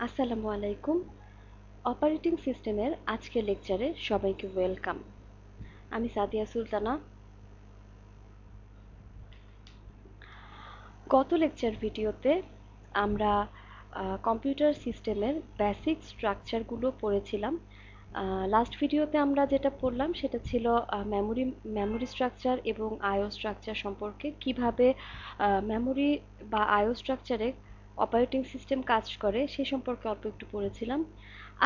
আসসালামু আলাইকুম। অপারেটিং সিস্টেমের আজকের লেকচারে সবাইকে ওয়েলকাম। আমি সাদিয়া সুলতানা। গত লেকচার ভিডিওতে আমরা কম্পিউটার সিস্টেমের বেসিক স্ট্রাকচারগুলো পড়েছিলাম। লাস্ট ভিডিওতে আমরা যেটা পড়লাম সেটা ছিল মেমোরি স্ট্রাকচার এবং আইও স্ট্রাকচার সম্পর্কে, কিভাবে মেমোরি বা আইও স্ট্রাকচারে অপারেটিং সিস্টেম কাজ করে সে সম্পর্কে অল্প একটু পড়েছিলাম।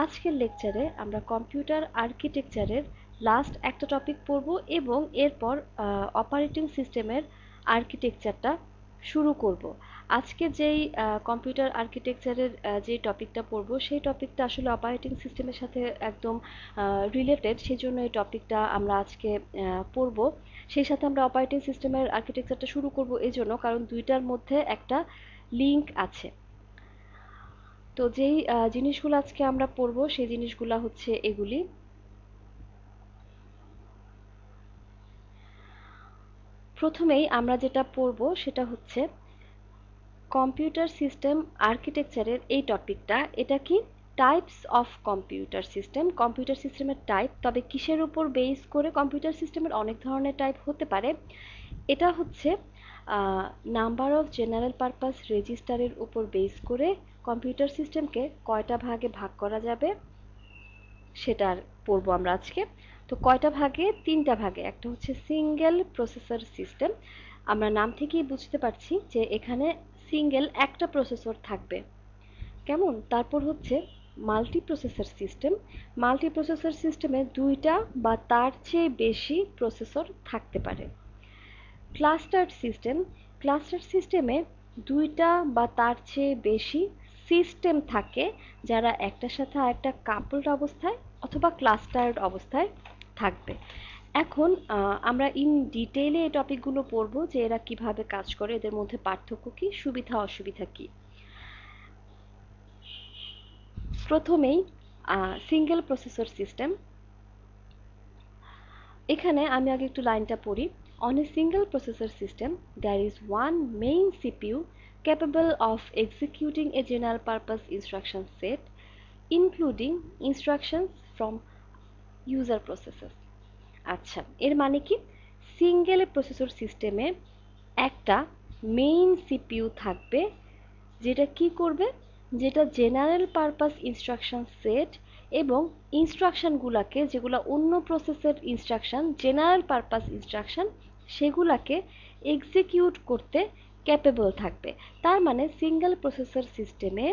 আজকের লেকচারে আমরা কম্পিউটার আর্কিটেকচারের লাস্ট একটা টপিক পড়ব এবং এরপর অপারেটিং সিস্টেমের আর্কিটেকচারটা শুরু করব। আজকে যেই কম্পিউটার আর্কিটেকচারের যে টপিকটা পড়ব সেই টপিকটা আসলে অপারেটিং সিস্টেমের সাথে একদম রিলেটেড, সেই জন্য এই টপিকটা আমরা আজকে পড়ব। সেই সাথে আমরা অপারেটিং সিস্টেমের আর্কিটেকচারটা শুরু করব এই জন্য, কারণ দুইটার মধ্যে একটা লিঙ্ক আছে। তো যেই জিনিসগুলো আজকে আমরা পড়ব সেই জিনিসগুলো হচ্ছে এগুলি। প্রথমেই আমরা যেটা পড়ব সেটা হচ্ছে কম্পিউটার সিস্টেম আর্কিটেকচারের এই টপিকটা। এটা কি? Types of computer system. Computer সিস্টেমের টাইপ, তবে কিসের উপর বেস করে? কম্পিউটার সিস্টেমের অনেক ধরনের টাইপ হতে পারে। এটা হচ্ছে নাম্বার অফ জেনারেল পারপাস রেজিস্টারের উপর বেস করে কম্পিউটার সিস্টেমকে কয়টা ভাগে ভাগ করা যাবে সেটার পড়বো আমরা আজকে। তো কয়টা ভাগে? তিনটা ভাগে। একটা হচ্ছে সিঙ্গেল প্রসেসর সিস্টেম। আমরা নাম থেকেই বুঝতে পারছি যে এখানে সিঙ্গেল একটা প্রসেসর থাকবে। কেমন? তারপর হচ্ছে multi processor system. Multi processor সিস্টেমে দুইটা বা তার চেয়ে বেশি প্রসেসর থাকতে পারে। Clustered system. ক্লাস্টার্ড সিস্টেমে দুইটা বা তার চেয়ে বেশি সিস্টেম থাকে যারা একটার সাথে আরেকটা কাপলড অবস্থায় অথবা ক্লাস্টার্ড অবস্থায় থাকবে। এখন আমরা ইন ডিটেইলে এই টপিকগুলো পড়ব যে এরা কিভাবে কাজ করে, এদের মধ্যে পার্থক্য কি, সুবিধা অসুবিধা কি। প্রথমেই সিঙ্গেল প্রসেসর সিস্টেম। এখানে আমি আগে একটু লাইনটা পড়ি। On a single processor system, there is one main CPU capable of executing a general purpose instruction set, including instructions from user processes. আচ্ছা, এর মানে কি? সিঙ্গেল প্রসেসর সিস্টেমে একটা মেইন সিপিইউ থাকবে, যেটা কি করবে? যেটা জেনারেল পারপাস ইনস্ট্রাকশন সেট এবং ইনস্ট্রাকশনগুলোকে, যেগুলো অন্য প্রসেসের ইনস্ট্রাকশন, জেনারেল পারপাস ইনস্ট্রাকশন, সেগুলোকে এক্সিকিউট করতে ক্যাপেবল থাকবে। তার মানে সিঙ্গেল প্রসেসর সিস্টেমে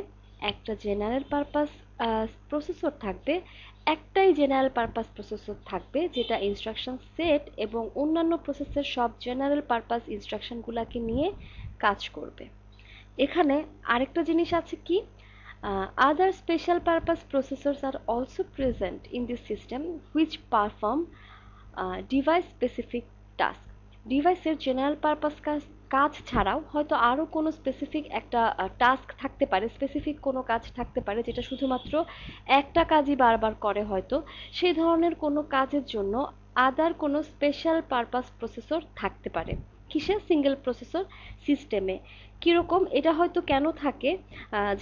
একটা জেনারেল পারপাস প্রসেসর থাকবে, একটাই জেনারেল পারপাস প্রসেসর থাকবে যেটা ইনস্ট্রাকশন সেট এবং অন্যান্য প্রসেসের সব জেনারেল পারপাস ইনস্ট্রাকশনগুলোকে নিয়ে কাজ করবে। এখানে আরেকটা জিনিস আছে কি? আদার special purpose processors are also present in this system which perform device specific task. ডিভাইসের জেনারেল পারপাস কাজ ছাড়াও হয়তো আরও কোনো স্পেসিফিক একটা টাস্ক থাকতে পারে, স্পেসিফিক কোনো কাজ থাকতে পারে যেটা শুধুমাত্র একটা কাজই বারবার করে হয়তো। সেই ধরনের কোনো কাজের জন্য আদার কোনো স্পেশাল পারপাস প্রসেসর থাকতে পারে। কিসে? সিঙ্গেল প্রসেসর সিস্টেমে। কীরকম? এটা হয়তো কেন থাকে?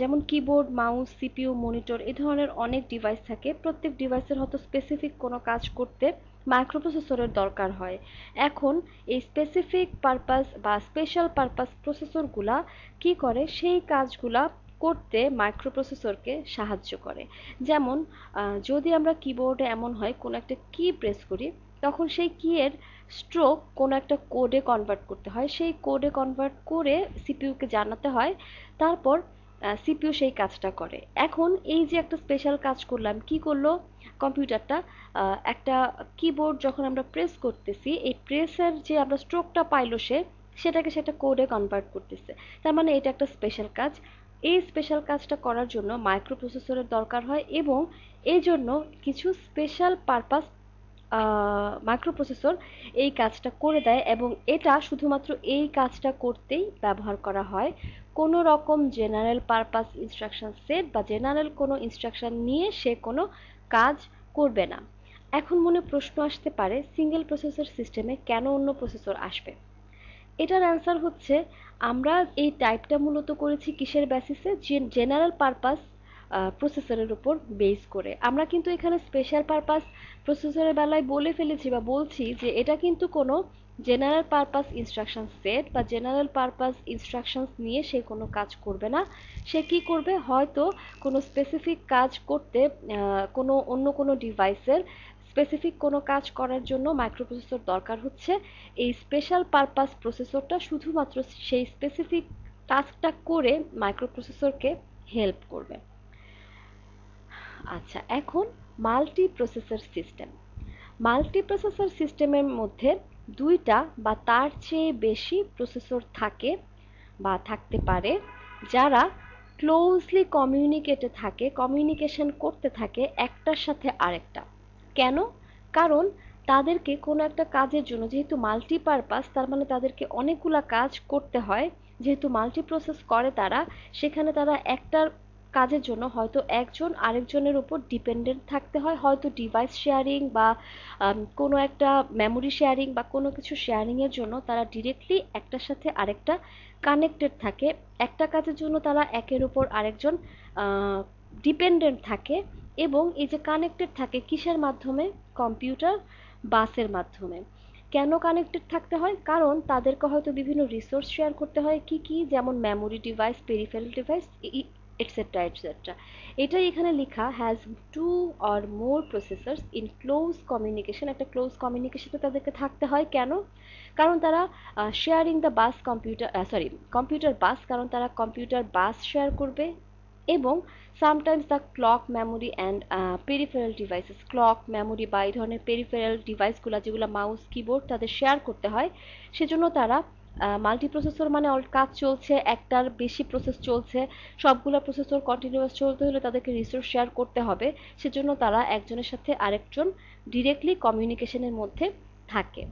যেমন কিবোর্ড, মাউস, সিপিইউ, মনিটর, এই ধরনের অনেক ডিভাইস থাকে। প্রত্যেক ডিভাইসের হয়তো স্পেসিফিক কোনো কাজ করতে মাইক্রোপ্রসেসরের দরকার হয়। এখন এই স্পেসিফিক পারপাস বা স্পেশাল পারপাস প্রসেসরগুলা কি করে? সেই কাজগুলা করতে মাইক্রোপ্রসেসরকে সাহায্য করে। যেমন যদি আমরা কিবোর্ডে এমন হয় কোনো একটা কি প্রেস করি, তখন সেই কিয়ের স্ট্রোক কোনো একটা কোডে কনভার্ট করতে হয়, সেই কোডে কনভার্ট করে সিপিইউকে জানাতে হয়, তারপর সিপিইউ সেই কাজটা করে। এখন এই যে একটা স্পেশাল কাজ করলাম, কি করলো কম্পিউটারটা? একটা কিবোর্ড যখন আমরা প্রেস করতেছি, এই প্রেসের যে আমরা স্ট্রোকটা পাইলো সেটাকে সেটা কোডে কনভার্ট করতেছে। তার মানে এটা একটা স্পেশাল কাজ। এই স্পেশাল কাজটা করার জন্য মাইক্রোপ্রসেসরের দরকার হয় এবং এই জন্য কিছু স্পেশাল পারপাস মাইক্রোপ্রসেসর এই কাজটা করে দেয় এবং এটা শুধুমাত্র এই কাজটা করতেই ব্যবহার করা হয়। কোনো রকম জেনারেল পারপাস ইনস্ট্রাকশন সেট বা জেনারেল কোনো ইনস্ট্রাকশন নিয়ে সে কোনো কাজ করবে না। এখন মনে প্রশ্ন আসতে পারে, সিঙ্গেল প্রসেসর সিস্টেমে কেন অন্য প্রসেসর আসবে? এটার অ্যান্সার হচ্ছে, আমরা এই টাইপটা মূলত করেছি কিসের বেসিসে? জেনারেল পারপাস প্রসেসরের উপর বেস করে। আমরা কিন্তু এখানে স্পেশাল পারপাস প্রসেসরের বেলায় বলে ফেলেছি বা বলছি যে এটা কিন্তু কোনো জেনারেল পারপাস ইনস্ট্রাকশন সেট বা জেনারেল পারপাস ইনস্ট্রাকশনস নিয়ে সে কোনো কাজ করবে না। সে কি করবে, হয়তো কোনো স্পেসিফিক কাজ করতে কোনো অন্য কোনো ডিভাইসের স্পেসিফিক কোনো কাজ করার জন্য মাইক্রোপ্রসেসর দরকার হচ্ছে, এই স্পেশাল পারপাস প্রসেসরটা শুধুমাত্র সেই স্পেসিফিক টাস্কটা করে মাইক্রোপ্রসেসরকে হেল্প করবে। আচ্ছা, এখন multi processor system. Multi processor সিস্টেমের মধ্যে দুইটা বা তার চেয়ে বেশি প্রসেসর থাকে বা থাকতে পারে, যারা ক্লোজলি কমিউনিকেশন করতে থাকে একটার সাথে আরেকটা। কেন? কারণ তাদেরকে কোনো একটা কাজের জন্য, যেহেতু মাল্টিপারপাস, তার মানে তাদেরকে অনেকগুলা কাজ করতে হয়। যেহেতু মাল্টি প্রসেস করে তারা, সেখানে তারা একটার কাজের জন্য হয়তো একজন আরেকজনের উপর ডিপেন্ডেন্ট থাকতে হয়, হয়তো ডিভাইস শেয়ারিং বা কোনো একটা মেমোরি শেয়ারিং বা কোনো কিছু শেয়ারিংয়ের জন্য তারা ডিরেক্টলি একটার সাথে আরেকটা কানেক্টেড থাকে। একটা কাজের জন্য তারা একের উপর আরেকজন ডিপেন্ডেন্ট থাকে। এবং এই যে কানেক্টেড থাকে কিসের মাধ্যমে? কম্পিউটার বাসের মাধ্যমে। কেন কানেক্টেড থাকতে হয়? কারণ তাদেরকে হয়তো বিভিন্ন রিসোর্স শেয়ার করতে হয়। কি কি? যেমন memory device, peripheral device, etcetera etcetera. এটাই এখানে লেখা, has to or more processors in close communication. একটা ক্লোজ কমিউনিকেশনে তাদেরকে থাকতে হয়। কেন? কারণ তারা sharing the bus computer bus, কারণ তারা কম্পিউটার বাস শেয়ার করবে। এবং sometimes the clock, memory and peripheral devices, clock, memory বা এই ধরনের পেরিফেরাল ডিভাইসগুলো যেগুলো মাউস, কিবোর্ড তাদের শেয়ার করতে হয়। সেজন্য তারা মাল্টিপ্রসেসর মানে কাজ চলছে, একটার বেশি প্রসেস চলছে, সবগুলো প্রসেসর কন্টিনিউয়াস চলতে হলে তাদেরকে রিসোর্স শেয়ার করতে হবে। সেজন্য তারা একজনের সাথে আরেকজন ডিরেক্টলি কমিউনিকেশনের মধ্যে থাকে।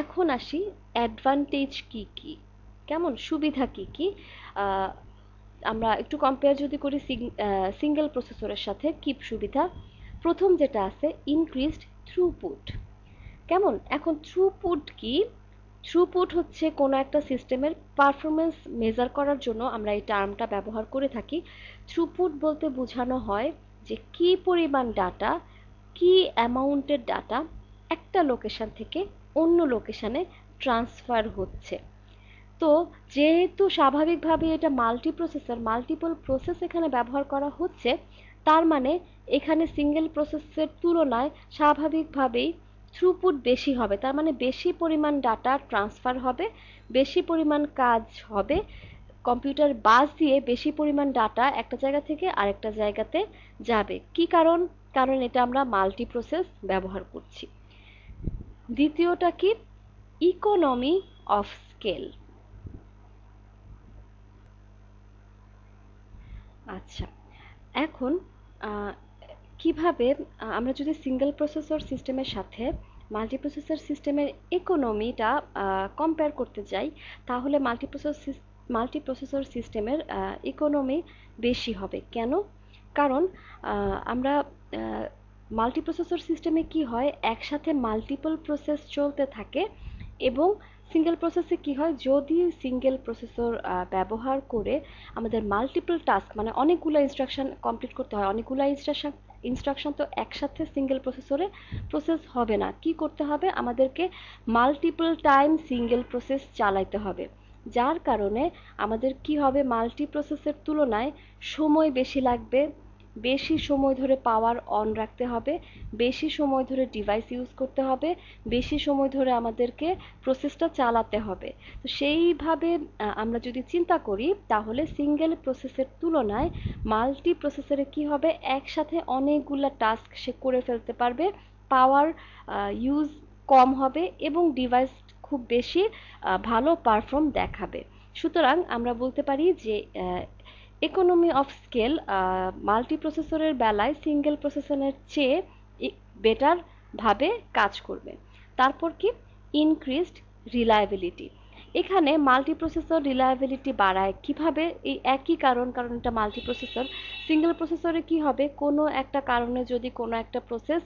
এখন আসি অ্যাডভান্টেজ কি কি, কেমন সুবিধা কি কি। আমরা একটু কম্পেয়ার যদি করি সিঙ্গেল প্রসেসরের সাথে, কি সুবিধা? প্রথম যেটা আছে, ইনক্রিজড থ্রুপুট। কেমন? এখন থ্রুপুট কি? থ্রুপুট হচ্ছে কোনো একটা সিস্টেমের পারফরমেন্স মেজার করার জন্য আমরা এই টার্মটা ব্যবহার করে থাকি। থ্রুপুট বলতে বোঝানো হয় যে কি পরিমাণ ডাটা, কি অ্যামাউন্টের ডাটা একটা লোকেশন থেকে অন্য লোকেশনে ট্রান্সফার হচ্ছে। তো যেহেতু স্বাভাবিকভাবে এটা মাল্টিপল প্রসেস এখানে ব্যবহার করা হচ্ছে, তার মানে এখানে সিঙ্গেল প্রসেসের তুলনায় স্বাভাবিকভাবেই থ্রুপুট বেশি হবে। তার মানে বেশি পরিমাণ ডাটা ট্রান্সফার হবে, বেশি পরিমাণ কাজ হবে, কম্পিউটার বাস দিয়ে বেশি পরিমাণ ডাটা একটা জায়গা থেকে আরেকটা জায়গাতে যাবে। কি কারণ? কারণ এটা আমরা মাল্টি প্রসেস ব্যবহার করছি। দ্বিতীয়টা কি? Economy of scale. আচ্ছা, এখন কিভাবে আমরা যদি সিঙ্গেল প্রসেসর সিস্টেমের সাথে মাল্টিপ্রসেসর সিস্টেমের ইকোনমিটা কম্পেয়ার করতে যাই, তাহলে মাল্টিপ্রসেসর সিস্টেমের ইকোনমি বেশি হবে। কেন? কারণ আমরা মাল্টিপ্রসেসর সিস্টেমে কি হয়, একসাথে মাল্টিপল প্রসেস চলতে থাকে। এবং সিঙ্গেল প্রসেসে কি হয়, যদি সিঙ্গেল প্রসেসর ব্যবহার করে আমাদের মাল্টিপল টাস্ক মানে অনেকগুলো ইনস্ট্রাকশন কমপ্লিট করতে হয়, অনেকগুলো ইনস্ট্রাকশন তো একসাথে সিঙ্গেল প্রসেসরে প্রসেস হবে না। কি করতে হবে? আমাদেরকে মাল্টিপল টাইম সিঙ্গেল প্রসেস চালাইতে হবে। যার কারণে আমাদের কি হবে, মাল্টি প্রসেসের তুলনায় সময় বেশি লাগবে, বেশি সময় ধরে পাওয়ার অন রাখতে হবে, বেশি সময় ধরে ডিভাইস ইউজ করতে হবে, বেশি সময় ধরে আমাদেরকে প্রসেসটা চালাতে হবে। তো সেইভাবে আমরা যদি চিন্তা করি, তাহলে সিঙ্গেল প্রসেসের তুলনায় মাল্টি প্রসেসরে কি হবে, একসাথে অনেকগুলা টাস্ক সে করে ফেলতে পারবে, পাওয়ার ইউজ কম হবে এবং ডিভাইস খুব বেশি ভালো পারফর্ম দেখাবে। সুতরাং আমরা বলতে পারি যে ইকোনমি অফ স্কেল মাল্টিপ্রসেসরের বেলায় সিঙ্গেল প্রসেসরের চেয়ে বেটার ভাবে কাজ করবে। তারপর কি? Increased reliability. এখানে মাল্টিপ্রসেসর রিলায়েবিলিটি বাড়ায় কিভাবে? এই একই কারণ, কারণ এটা মাল্টিপ্রসেসর। সিঙ্গেল প্রসেসরে কি হবে, কোনো একটা কারণে যদি কোনো একটা প্রসেস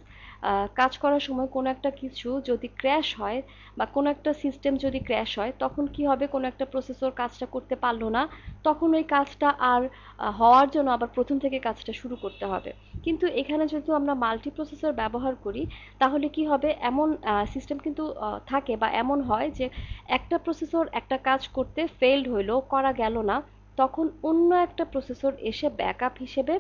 কাজ করার সময় কোনো একটা কিছু যদি ক্র্যাশ হয় বা কোনো একটা সিস্টেম যদি ক্র্যাশ হয়, তখন কি হবে, কোনো একটা প্রসেসর কাজটা করতে পারলো না, তখন ওই কাজটা আর হওয়ার জন্য আবার প্রথম থেকে কাজটা শুরু করতে হবে। কিন্তু এখানে যেহেতু আমরা মাল্টি প্রসেসর ব্যবহার করি, তাহলে কি হবে, এমন সিস্টেম কিন্তু থাকে বা এমন হয় যে একটা প্রসেসর একটা কাজ করতে ফেলড হইলো, করা গেল না, তখন অন্য একটা প্রসেসর এসে ব্যাকআপ হিসেবে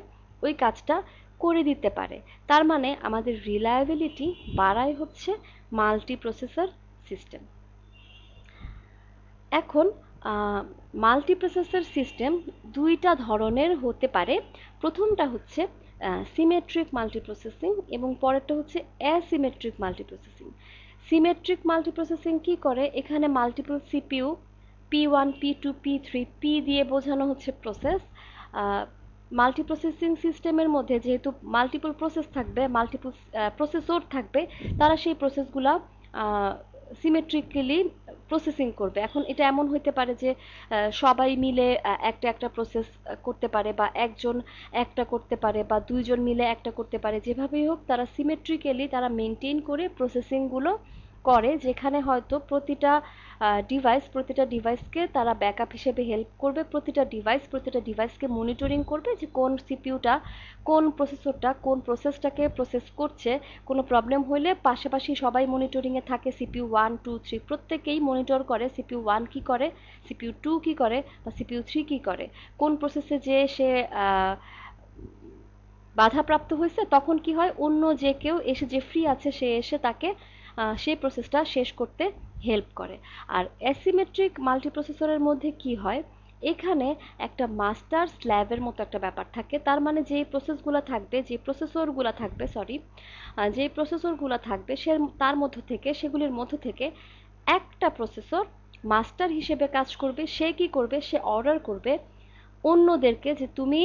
ওই কাজটা করে দিতে পারে। তার মানে আমাদের রিলায়েবিলিটি বাড়ায় হচ্ছে মাল্টি প্রসেসর সিস্টেম। এখন মাল্টি প্রসেসর সিস্টেম দুইটা ধরনের হতে পারে। প্রথমটা হচ্ছে সিমেট্রিক মাল্টিপ্রসেসিং এবং পরেরটা হচ্ছে অ্যাসিমেট্রিক মাল্টিপ্রসেসিং। সিমেট্রিক মাল্টিপ্রসেসিং কি করে, এখানে multiple CPU P1 P2 P3 P দিয়ে বোঝানো হচ্ছে প্রসেস। মাল্টিপ্রসেসিং সিস্টেমের মধ্যে যেহেতু মাল্টিপল প্রসেস থাকবে, মাল্টিপল প্রসেসর থাকবে, তারা সেই প্রসেসগুলা সিমেট্রিক্যালি প্রসেসিং করবে। এখন এটা এমন হইতে পারে যে সবাই মিলে একটা একটা প্রসেস করতে পারে, বা একজন একটা করতে পারে, বা দুইজন মিলে একটা করতে পারে, যেভাবেই হোক তারা সিমেট্রিক্যালি তারা মেনটেন করে প্রসেসিংগুলো করে, যেখানে হয়তো প্রতিটা ডিভাইসকে তারা ব্যাকআপ হিসেবে হেল্প করবে, প্রতিটা ডিভাইসকে মনিটরিং করবে যে কোন সিপিইউটা কোন প্রসেসরটা কোন প্রসেসটাকে প্রসেস করছে। কোনো প্রবলেম হইলে পাশাপাশি সবাই মনিটরিংয়ে থাকে, সিপিইউ 1 2 3 প্রত্যেকেই মনিটর করে সিপিইউ 1 কি করে, সিপিইউ 2 কি করে, বা সিপিইউ 3 কি করে, কোন প্রসেসে যে সে বাধাপ্রাপ্ত হয়েছে, তখন কি হয়, অন্য যে কেউ এসে যে ফ্রি আছে সে এসে তাকে সেই প্রসেসটা শেষ করতে হেল্প করে। আর অ্যাসিমেট্রিক মাল্টিপ্রসেসরের মধ্যে কি হয়, এখানে একটা মাস্টার স্ল্যাভের মতো একটা ব্যাপার থাকে। তার মানে যেই প্রসেসগুলো থাকবে, যে প্রসেসরগুলো থাকবে, যেই প্রসেসরগুলো থাকবে সে তার মধ্য থেকে, সেগুলির মধ্য থেকে একটা প্রসেসর মাস্টার হিসেবে কাজ করবে। সে কি করবে, সে অর্ডার করবে অন্যদেরকে যে তুমি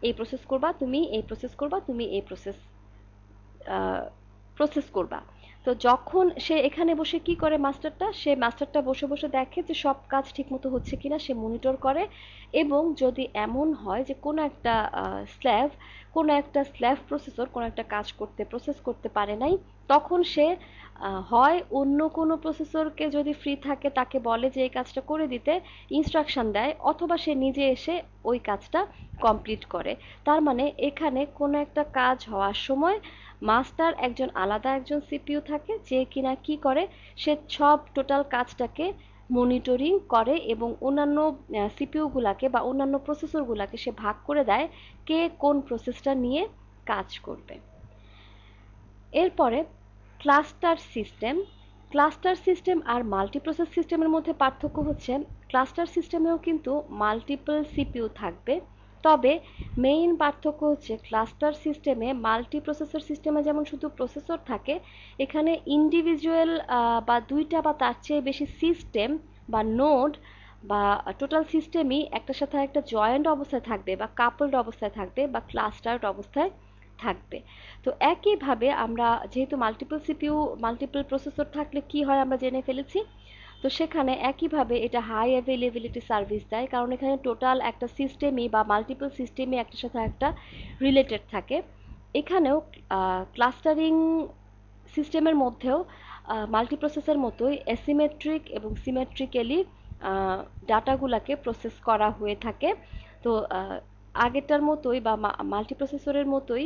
এই প্রসেস করবা, তুমি এই প্রসেস করবা, তুমি এই প্রসেস করবা। তো যখন সে এখানে বসে কি করে, মাস্টারটা বসে বসে দেখে যে সব কাজ ঠিকমতো হচ্ছে কিনা, সে মনিটর করে। এবং যদি এমন হয় যে কোনো একটা স্ল্যাভ প্রসেসর কোনো একটা কাজ করতে প্রসেস করতে পারে নাই, তখন সে হয় অন্য কোনো প্রসেসরকে যদি ফ্রি থাকে তাকে বলে যে এই কাজটা করে দিতে, ইনস্ট্রাকশন দেয়, অথবা সে নিজে এসে ওই কাজটা কমপ্লিট করে। তার মানে এখানে কোনো একটা কাজ হওয়ার সময় মাস্টার আলাদা একজন সিপিইউ থাকে, যে কিনা কি করে, সে সব টোটাল কাজটাকে মনিটরিং করে এবং অন্যান্য সিপিইউ গুলাকে বা অন্যান্য প্রসেসর গুলাকে সে ভাগ করে দেয় কে কোন প্রসেসটা নিয়ে কাজ করবে। এরপরে ক্লাস্টার সিস্টেম আর মাল্টিপ্রসেস সিস্টেমের মধ্যে পার্থক্য হচ্ছে, ক্লাস্টার সিস্টেমেও কিন্তু মাল্টিপল সিপিইউ থাকবে, তবে মেইন পার্থক্য হচ্ছে ক্লাস্টার সিস্টেমে, মাল্টিপ্রসেসর সিস্টেমে যেমন শুধু প্রসেসর থাকে, এখানে ইন্ডিভিজুয়াল বা দুইটা বা তার চেয়ে বেশি সিস্টেম বা নোড বা টোটাল সিস্টেমই একটার সাথে একটা জয়েন্ট অবস্থায় থাকবে, বা কাপলড অবস্থায় থাকবে, বা ক্লাস্টার্ড অবস্থায় থাকবে। তো একইভাবে আমরা যেহেতু মাল্টিপল প্রসেসর থাকলে কি হয় আমরা জেনে ফেলেছি, তো সেখানে একইভাবে এটা হাই অ্যাভেলেবিলিটি সার্ভিস দেয়, কারণ এখানে টোটাল একটা সিস্টেমই বা মাল্টিপল সিস্টেমই একটার সাথে একটা রিলেটেড থাকে। এখানেও ক্লাস্টারিং সিস্টেমের মধ্যেও মাল্টিপ্রসেসের মতোই অ্যাসিমেট্রিক এবং সিমেট্রিক্যালি ডাটাগুলোকে প্রসেস করা হয়ে থাকে। তো আগেরটার মতোই বা মাল্টিপ্রসেসরের মতোই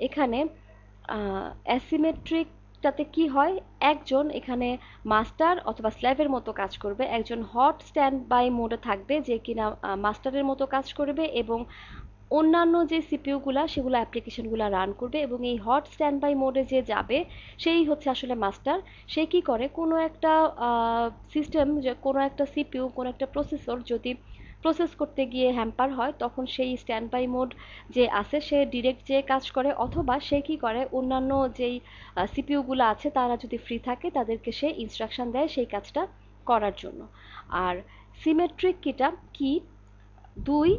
এখানে অ্যাসিমেট্রিকটাতে কি হয়, একজন এখানে মাস্টার অথবা স্ল্যাভের মতো কাজ করবে, একজন হট স্ট্যান্ড বাই মোডে থাকবে যে কিনা মাস্টারের মতো কাজ করবে, এবং অন্যান্য যে সিপিইউগুলা সেগুলো অ্যাপ্লিকেশনগুলো রান করবে, এবং এই হট স্ট্যান্ড বাই মোডে যে যাবে সেই হচ্ছে আসলে মাস্টার। সে কি করে, কোনো একটা সিস্টেম, কোনো একটা সিপিইউ, কোনো একটা প্রসেসর যদি প্রসেস করতে গিয়ে হ্যাম্পার হয়, তখন সেই স্ট্যান্ড বাই মোড যে আছে সে ডিরেক্ট যে কাজ করে, অথবা সে কি করে অন্যান্য যেই সিপিইউগুলো আছে তারা যদি ফ্রি থাকে তাদেরকে সে ইনস্ট্রাকশন দেয় সেই কাজটা করার জন্য। আর সিমেট্রিক কি, দুই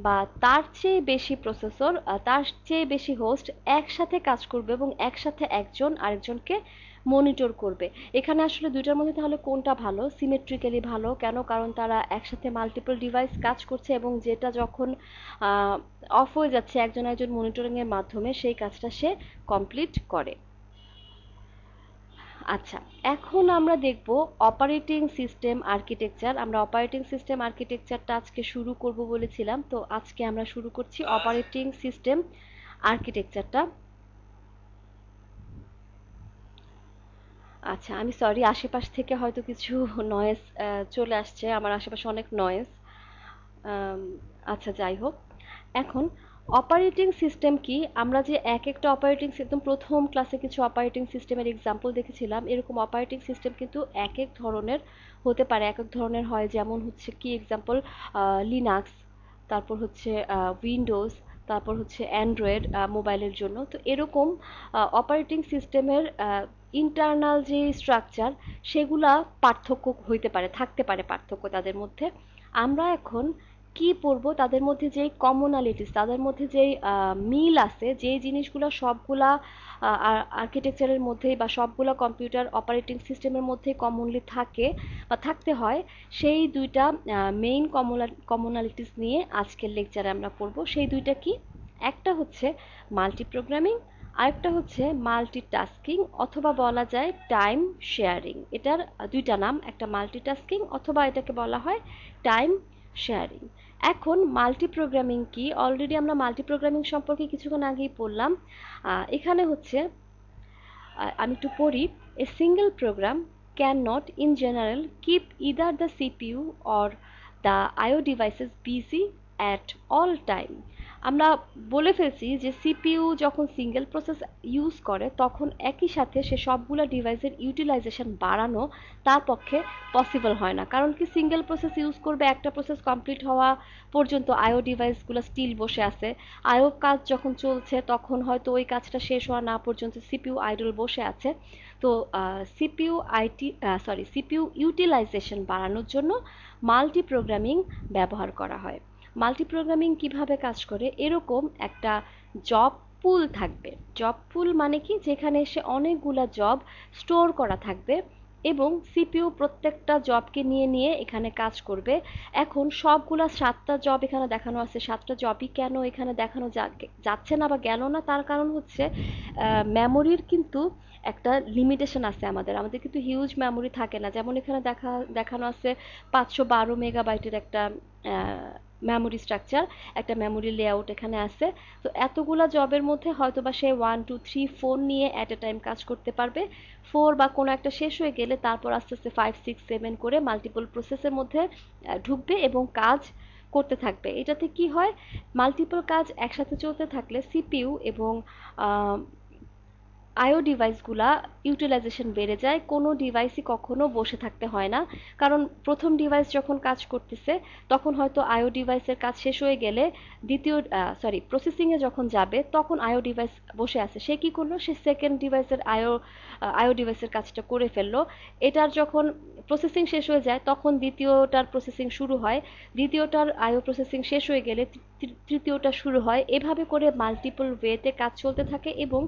বা তার চেয়ে বেশি প্রসেসর, তার চেয়ে বেশি হোস্ট একসাথে কাজ করবে এবং একসাথে একজন আরেকজনকে মনিটর করবে। এখানে আসলে দুইটার মধ্যে তাহলে কোনটা ভালো, সিমেট্রিক্যালি ভালো কেন, কারণ তারা একসাথে মাল্টিপল ডিভাইস কাজ করছে, এবং যেটা যখন অফ হয়ে যাচ্ছে একজন মনিটরিং এর মাধ্যমে সেই কাজটা সে কমপ্লিট করে। আচ্ছা, এখন আমরা দেখব অপারেটিং সিস্টেম আর্কিটেকচার। আমরা অপারেটিং সিস্টেম আর্কিটেকচারটা আজকে শুরু করব বলেছিলাম, তো আজকে আমরা শুরু করছি অপারেটিং সিস্টেম আর্কিটেকচারটা। আচ্ছা, আমি সরি, আশেপাশ থেকে হয়তো কিছু নয়েজ চলে আসছে, আমার আশেপাশে অনেক নয়েজ। আচ্ছা, যাই হোক, এখন অপারেটিং সিস্টেম কি, আমরা যে এক একটা অপারেটিং সিস্টেম প্রথম ক্লাসে কিছু অপারেটিং সিস্টেমের এক্সাম্পল দেখেছিলাম, এরকম অপারেটিং সিস্টেম কিন্তু এক এক ধরনের হতে পারে, এক এক ধরনের হয়। যেমন হচ্ছে কি এক্সাম্পল, লিনাক্স, তারপর হচ্ছে উইন্ডোজ, তারপর হচ্ছে অ্যান্ড্রয়েড মোবাইলের জন্য। তো এরকম অপারেটিং সিস্টেমের ইন্টারনাল যে স্ট্রাকচার, সেগুলা পার্থক্য হইতে পারে, থাকতে পারে পার্থক্য তাদের মধ্যে। আমরা এখন কি পড়বো, তাদের মধ্যে যেই কমনালিটিস, তাদের মধ্যে যেই মিল আছে, যেই জিনিসগুলো সবগুলা আর্কিটেকচারের মধ্যেই বা সবগুলা কম্পিউটার অপারেটিং সিস্টেমের মধ্যেই কমনলি থাকে বা থাকতে হয়, সেই দুইটা মেইন কমনালিটিস নিয়ে আজকের লেকচারে আমরা পড়বো। সেই দুইটা কি, একটা হচ্ছে মাল্টি প্রোগ্রামিং, আরেকটা হচ্ছে মাল্টিটাস্কিং, অথবা বলা যায় টাইম শেয়ারিং। এটার দুইটা নাম, একটা মাল্টিটাস্কিং অথবা এটাকে বলা হয় টাইম শেয়ারিং। এখন মাল্টি প্রোগ্রামিং কি, অলরেডি আমরা মাল্টি প্রোগ্রামিং সম্পর্কে কিছুক্ষণ আগেই পড়লাম। এখানে হচ্ছে আমি একটু পড়ি। A single program can not in general keep either the CPU or the IO devices busy at all time. আমরা বলে ফেলছি যে সিপিইউ যখন সিঙ্গেল প্রসেস ইউজ করে তখন একই সাথে সে সবগুলো ডিভাইসের ইউটিলাইজেশন বাড়ানো তার পক্ষে পসিবল হয় না। কারণ কি, সিঙ্গেল প্রসেস ইউজ করবে, একটা প্রসেস কমপ্লিট হওয়া পর্যন্ত আইও ডিভাইসগুলো স্টিল বসে আছে। আইও কাজ যখন চলছে তখন হয়তো ওই কাজটা শেষ হওয়া না পর্যন্ত সিপিইউ আইডল বসে আছে। তো সিপিইউ ইউটিলাইজেশন বাড়ানোর জন্য মাল্টি প্রোগ্রামিং ব্যবহার করা হয়। মাল্টি প্রোগ্রামিং কিভাবে কাজ করে, এরকম একটা জব পুল থাকবে। জব পুল মানে কি, যেখানে এসে অনেকগুলা জব স্টোর করা থাকবে এবং সিপিইউ প্রত্যেকটা জবকে নিয়ে নিয়ে এখানে কাজ করবে। এখন সবগুলা 7টা জব এখানে দেখানো আছে, 7টা জবই কেন এখানে দেখানো যাচ্ছে না বা গেল না, তার কারণ হচ্ছে মেমোরির কিন্তু একটা লিমিটেশন আছে। আমাদের আমাদের কিন্তু হিউজ মেমোরি থাকে না। যেমন এখানে দেখানো আছে 512 মেগাবাইটের একটা মেমোরি স্ট্রাকচার, একটা মেমোরি লেআউট এখানে আছে। তো এতগুলা জবের মধ্যে হয়তো বা সে 1 2 3 4 নিয়ে অ্যাট এ টাইম কাজ করতে পারবে। 4 বা কোনো একটা শেষ হয়ে গেলে তারপর আস্তে আস্তে 5 6 7 করে মাল্টিপল প্রসেসের মধ্যে ঢুকবে এবং কাজ করতে থাকবে। এটাতে কি হয়, মাল্টিপল কাজ একসাথে চলতে থাকলে সিপিইউ এবং আইও ডিভাইসগুলা ইউটিলাইজেশন বেড়ে যায়। কোনো ডিভাইসই কখনো বসে থাকতে হয় না। কারণ প্রথম ডিভাইস যখন কাজ করতেছে তখন হয়তো আইও ডিভাইসের কাজ শেষ হয়ে গেলে প্রসেসিংয়ে যখন যাবে তখন আইও ডিভাইস বসে আছে। সে কি করলো, সে সেকেন্ড ডিভাইসের আইও ডিভাইসের কাজটা করে ফেললো। এটার যখন প্রসেসিং শেষ হয়ে যায় তখন দ্বিতীয়টার প্রসেসিং শুরু হয়। দ্বিতীয়টার আইও প্রসেসিং শেষ হয়ে গেলে তৃতীয়টা শুরু হয়। এভাবে করে মাল্টিপল ওয়েতে কাজ চলতে থাকে এবং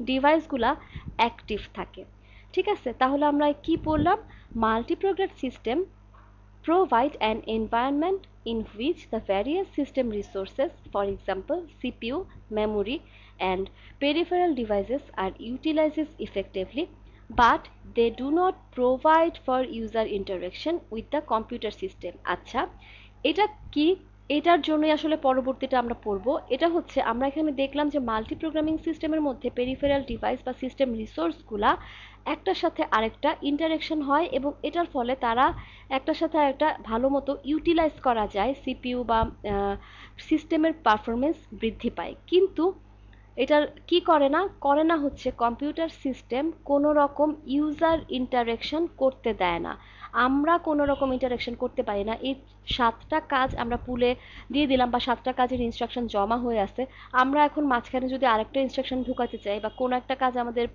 ডিভাইসগুলা অ্যাক্টিভ থাকে। ঠিক আছে, তাহলে আমরা কি পড়লাম, মাল্টিপ্রোগ্রাম system provide an environment in which the various system resources, for example CPU, memory and peripheral devices are utilized effectively, but they do not provide for user interaction with the computer system. আচ্ছা, এটা কি, এটার জন্যই আসলে পরবর্তীটা আমরা পড়ব। এটা হচ্ছে, আমরা এখানে দেখলাম যে মাল্টি প্রোগ্রামিং সিস্টেমের মধ্যে পেরিফেরাল ডিভাইস বা সিস্টেম রিসোর্সগুলা একটার সাথে আরেকটা ইন্টারেকশন হয় এবং এটার ফলে তারা একটার সাথে আরেকটা ভালো মতো ইউটিলাইজ করা যায়, সিপিইউ বা সিস্টেমের পারফরমেন্স বৃদ্ধি পায়। কিন্তু এটার কি করে না হচ্ছে কম্পিউটার সিস্টেম কোনো রকম ইউজার ইন্টারেকশন করতে দেয় না। আমরা কোনো রকম ইন্টারেকশন করতে পারি না। এই 7টা কাজ আমরা পুলে দিয়ে দিলাম বা 7টা কাজের ইনস্ট্রাকশন জমা হয়ে আছে। আমরা এখন মাঝখানে যদি আরেকটা ইনস্ট্রাকশন ঢুকাতে চাই বা কোনো একটা কাজ আমাদের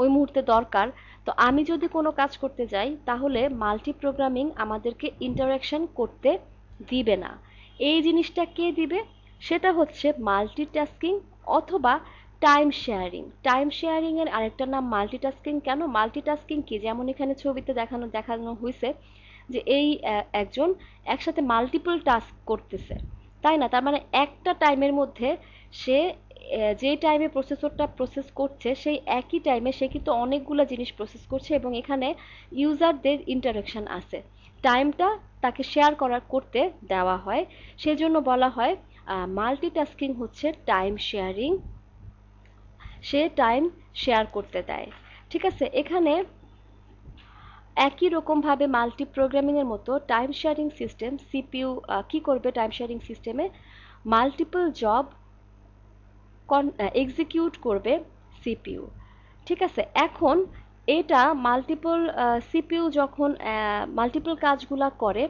ওই মুহূর্তে দরকার, তো আমি যদি কোনো কাজ করতে যাই তাহলে মাল্টি প্রোগ্রামিং আমাদেরকে ইন্টারেকশন করতে দিবে না। এই জিনিসটা কে দিবে, সেটা হচ্ছে মাল্টিটাস্কিং অথবা টাইম শেয়ারিং। টাইম শেয়ারিং এর আরেকটা নাম মাল্টিটাস্কিং। কেন মাল্টিটাস্কিং কি, যেমন এখানে ছবিতে দেখানো হয়েছে যে এই একজন একসাথে মাল্টিপল টাস্ক করতেছে, তাই না? তার মানে একটা টাইমের মধ্যে সে যে টাইমে প্রসেসরটা প্রসেস করছে সেই একই টাইমে সে কিন্তু অনেকগুলো জিনিস প্রসেস করছে এবং এখানে ইউজারদের ইন্টারাকশন আছে। টাইমটা তাকে শেয়ার করতে দেওয়া হয়, সেজন্য বলা হয় মাল্টিটাস্কিং হচ্ছে টাইম শেয়ারিং, সে টাইম শেয়ার করতে দেয়। ঠিক আছে, এখানে একই রকমভাবে মাল্টি প্রোগ্রামিংয়ের মতো টাইম শেয়ারিং সিস্টেম সিপিইউ কি করবে, টাইম শেয়ারিং সিস্টেমে মাল্টিপল জব এক্সিকিউট করবে সিপিইউ। ঠিক আছে, এখন এটা মাল্টিপল সিপিইউ যখন মাল্টিপল কাজগুলা করে,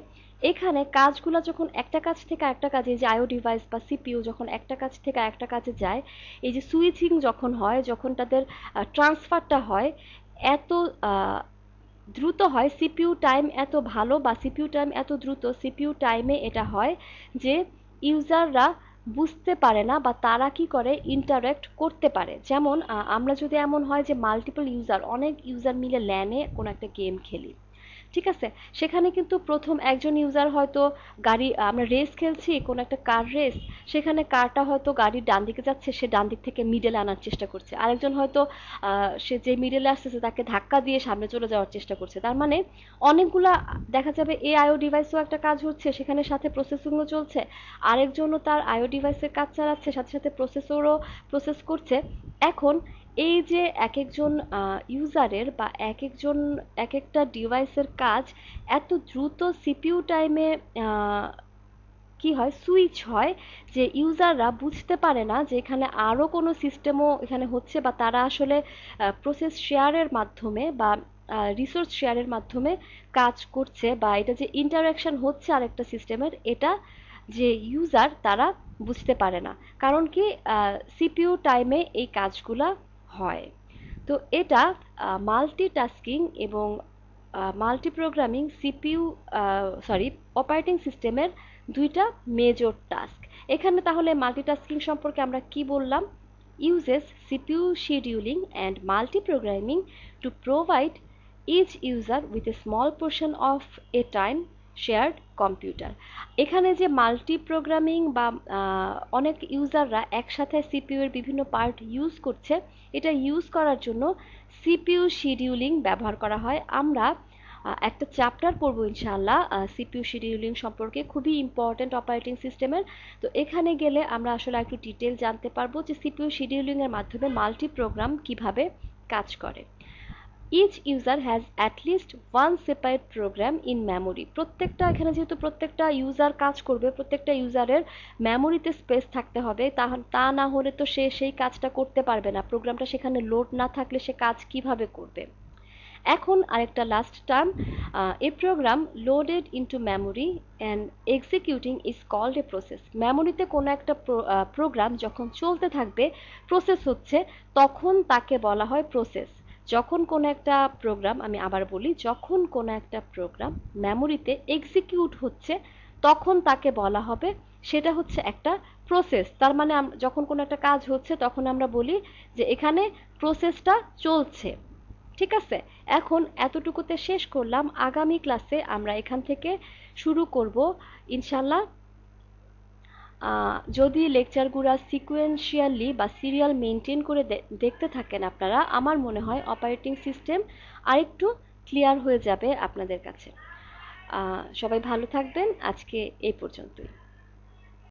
এখানে কাজগুলা যখন একটা কাজ থেকে একটা কাজে, যে আইও ডিভাইস বা সিপিইউ যখন একটা কাজ থেকে একটা কাজে যায়, এই যে সুইচিং যখন হয়, যখন তাদের ট্রান্সফারটা হয়, এত দ্রুত হয়, সিপিইউ টাইম এত ভালো বা সিপিইউ টাইম এত দ্রুত, সিপিইউ টাইমে এটা হয় যে ইউজাররা বুঝতে পারে না বা তারা কি করে ইন্টারেক্ট করতে পারে। যেমন আমরা যদি এমন হয় যে মাল্টিপল ইউজার, অনেক ইউজার মিলে ল্যানে কোনো একটা গেম খেলি, ঠিক আছে, সেখানে কিন্তু প্রথম একজন ইউজার হয়তো গাড়ি, আমরা রেস খেলছি কোনো একটা কার রেস, সেখানে কারটা হয়তো গাড়ির ডান দিকে যাচ্ছে, সে ডান দিক থেকে মিডলে আনার চেষ্টা করছে, আরেকজন হয়তো সে যে মিডলে আসতেছে তাকে ধাক্কা দিয়ে সামনে চলে যাওয়ার চেষ্টা করছে। তার মানে অনেকগুলা দেখা যাবে এই আইও ডিভাইসও একটা কাজ হচ্ছে, সেখানে সাথে প্রসেসিংও চলছে, আরেকজনও তার আইও ডিভাইসের কাজ চালাচ্ছে, সাথে সাথে প্রসেসরও প্রসেস করছে। এখন এই যে এক একজন ইউজারের বা এক একটা ডিভাইসের কাজ এত দ্রুত সিপিইউ টাইমে কি হয়, সুইচ হয়, যে ইউজাররা বুঝতে পারে না যে এখানে আরও কোনো সিস্টেমও এখানে হচ্ছে, বা তারা আসলে প্রসেস শেয়ারের মাধ্যমে বা রিসোর্স শেয়ারের মাধ্যমে কাজ করছে, বা এটা যে ইন্টারাকশন হচ্ছে আরেকটা সিস্টেমের, এটা যে ইউজার তারা বুঝতে পারে না। কারণ কি, সিপিইউ টাইমে এই কাজগুলা হয়। তো এটা মাল্টিটাস্কিং এবং multi programming CPU, sorry, operating সিস্টেমের দুইটা মেজর টাস্ক। এখানে তাহলে মাল্টিটাস্কিং সম্পর্কে আমরা কি বললাম? Uses CPU scheduling and multi programming to provide each user with a small portion of a time shared computer. এখানে যে মাল্টি প্রোগ্রামিং বা অনেক ইউজাররা একসাথে সিপিইউ এর বিভিন্ন পার্ট ইউজ করছে, এটা ইউজ করার জন্য সিপিইউ শিডিউলিং ব্যবহার করা হয়। আমরা একটা চ্যাপ্টার পড়বো ইনশাআল্লাহ সিপিইউ শিডিউলিং সম্পর্কে, খুবই ইম্পর্টেন্ট অপারেটিং সিস্টেমের। তো এখানে গেলে আমরা আসলে একটু ডিটেল জানতে পারবো যে সিপিইউ শিডিউলিং এর মাধ্যমে মাল্টি প্রোগ্রাম কিভাবে কাজ করে। Each user has at least one separate program in memory. প্রত্যেকটা, এখানে যেহেতু প্রত্যেকটা ইউজার কাজ করবে, প্রত্যেকটা ইউজারের মেমোরিতে স্পেস থাকতে হবে, তা না হলে তো সে সেই কাজটা করতে পারবে না, প্রোগ্রামটা সেখানে লোড না থাকলে সে কাজ কিভাবে করবে। এখন আরেকটা last term, a program loaded into memory and executing is called a process. মেমোরিতে কোনো একটা প্রোগ্রাম যখন চলতে থাকবে, প্রসেস হচ্ছে, তখন তাকে বলা হয় প্রসেস। যখন কোনো একটা প্রোগ্রাম, আমি আবার বলি, যখন কোনো একটা প্রোগ্রাম মেমোরিতে এক্সিকিউট হচ্ছে, তখন তাকে বলা হবে সেটা হচ্ছে একটা প্রসেস। তার মানে যখন কোনো একটা কাজ হচ্ছে তখন আমরা বলি যে এখানে প্রসেসটা চলছে। ঠিক আছে, এখন এতটুকুতে শেষ করলাম। আগামী ক্লাসে আমরা এখান থেকে শুরু করব ইনশাল্লাহ। যদি লেকচারগুলো সিকুয়েন্সিয়ালি বা সিরিয়াল মেনটেন করে দেখতে থাকেন আপনারা, আমার মনে হয় অপারেটিং সিস্টেম আরেকটু ক্লিয়ার হয়ে যাবে আপনাদের কাছে। সবাই ভালো থাকবেন, আজকে এই পর্যন্তই।